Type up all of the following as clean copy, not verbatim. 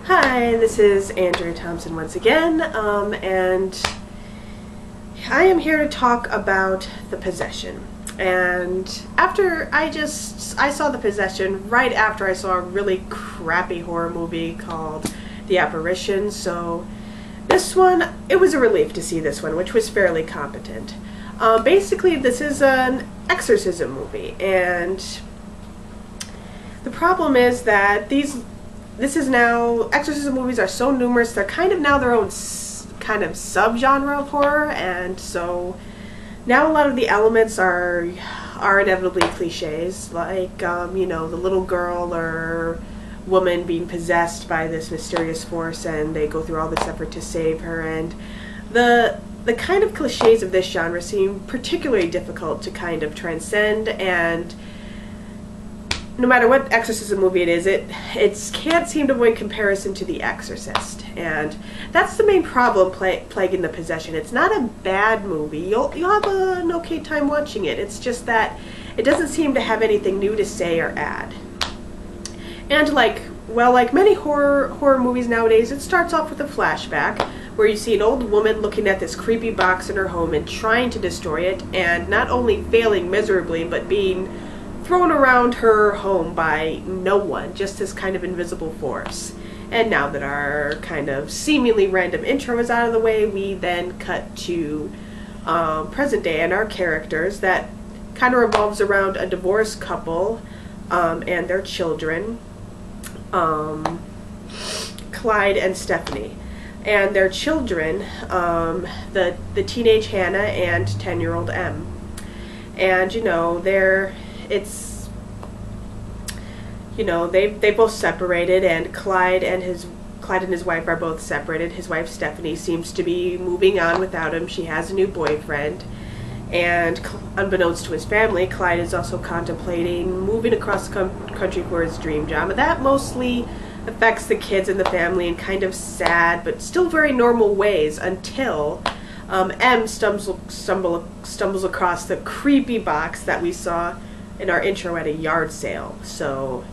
Hi, this is Andrea Thompson once again, and I am here to talk about The Possession. And after I saw The Possession right after I saw a really crappy horror movie called The Apparition, so this one, it was a relief to see this one, which was fairly competent. Basically, this is an exorcism movie, and the problem is that exorcism movies are so numerous, they're kind of now their own kind of subgenre of horror, and so now a lot of the elements are inevitably cliches, like, you know, the little girl or woman being possessed by this mysterious force, and they go through all this effort to save her, and the kind of cliches of this genre seem particularly difficult to kind of transcend, and no matter what exorcism movie it is, it can't seem to avoid comparison to The Exorcist, and that's the main problem plaguing The Possession. It's not a bad movie. You'll have an okay time watching it. It's just that it doesn't seem to have anything new to say or add. And like many horror movies nowadays, it starts off with a flashback where you see an old woman looking at this creepy box in her home and trying to destroy it, and not only failing miserably, but being thrown around her home by no one, just this kind of invisible force. And now that our kind of seemingly random intro is out of the way, we then cut to present day and our characters that kind of revolves around a divorced couple and their children, Clyde and Stephanie. And their children, the teenage Hannah and 10-year-old Em. And, you know, they both separated, and Clyde and his wife are both separated. His wife Stephanie seems to be moving on without him. She has a new boyfriend, and unbeknownst to his family, Clyde is also contemplating moving across the country for his dream job. And that mostly affects the kids and the family in kind of sad but still very normal ways until Em stumbles across the creepy box that we saw in our intro at a yard sale. So,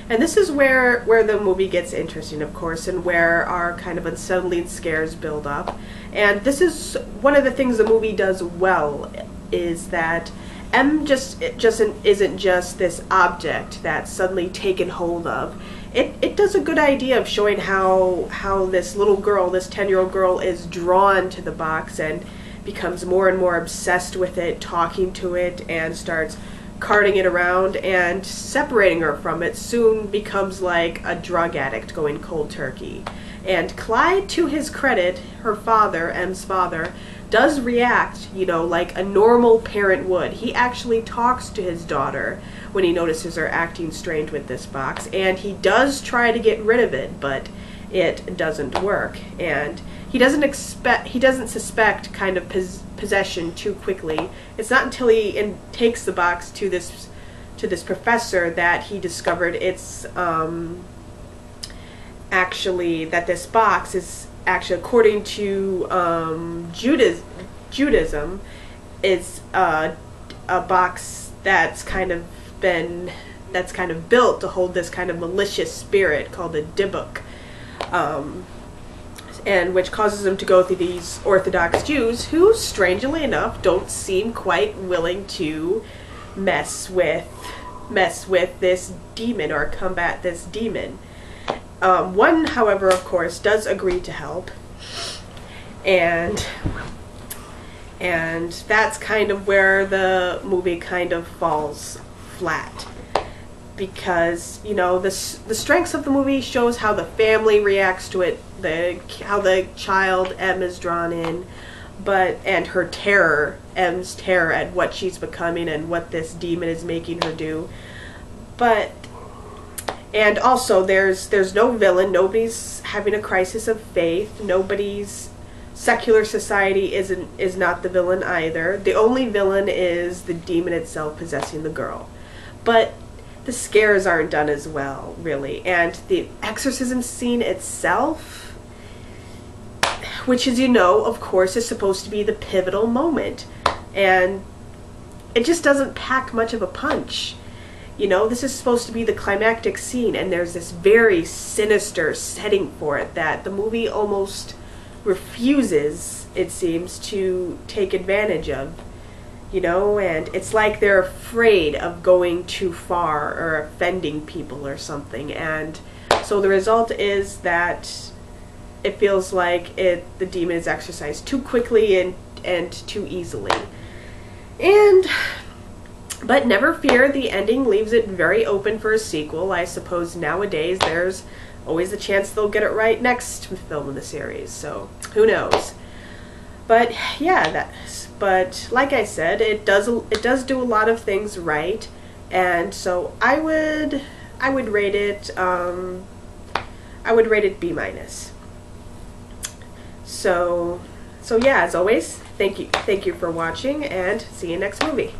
and this is where the movie gets interesting, of course, and where our kind of unsettling scares build up. And this is one of the things the movie does well, is that Em isn't just this object that's suddenly taken hold of. It does a good idea of showing how this little girl, this 10-year-old girl, is drawn to the box and becomes more and more obsessed with it, talking to it, and starts carting it around, and separating her from it soon becomes like a drug addict going cold turkey. And Clyde, to his credit, her father, Em's father, does react, you know, like a normal parent would. He actually talks to his daughter when he notices her acting strange with this box, and he does try to get rid of it, but it doesn't work. And he doesn't suspect kind of possession too quickly. It's not until he takes the box to this professor that he discovered it's actually that this box is actually, according to Judaism, is a box that's kind of built to hold this kind of malicious spirit called a Dybbuk, and which causes him to go through these Orthodox Jews who, strangely enough, don't seem quite willing to mess with this demon or combat this demon. One, however, of course, does agree to help, and that's kind of where the movie kind of falls flat, because, you know, the strengths of the movie shows how the family reacts to it, how the child Em is drawn in, and her terror, Em's terror at what she's becoming and what this demon is making her do, and also there's no villain. Nobody's having a crisis of faith. Nobody's secular society is not the villain either. The only villain is the demon itself possessing the girl. But the scares aren't done as well, really. And the exorcism scene itself, which, as you know, of course, is supposed to be the pivotal moment, and it just doesn't pack much of a punch. You know, this is supposed to be the climactic scene, and there's this very sinister setting for it that the movie almost refuses, it seems, to take advantage of. You know, and it's like they're afraid of going too far or offending people or something. And so the result is that it feels like the demon is exercised too quickly and too easily. But never fear, the ending leaves it very open for a sequel. I suppose nowadays there's always the chance they'll get it right next film in the series, so who knows. But yeah, but like I said, it does do a lot of things right, and so I would rate it B-. So yeah, as always, thank you for watching, and see you next movie.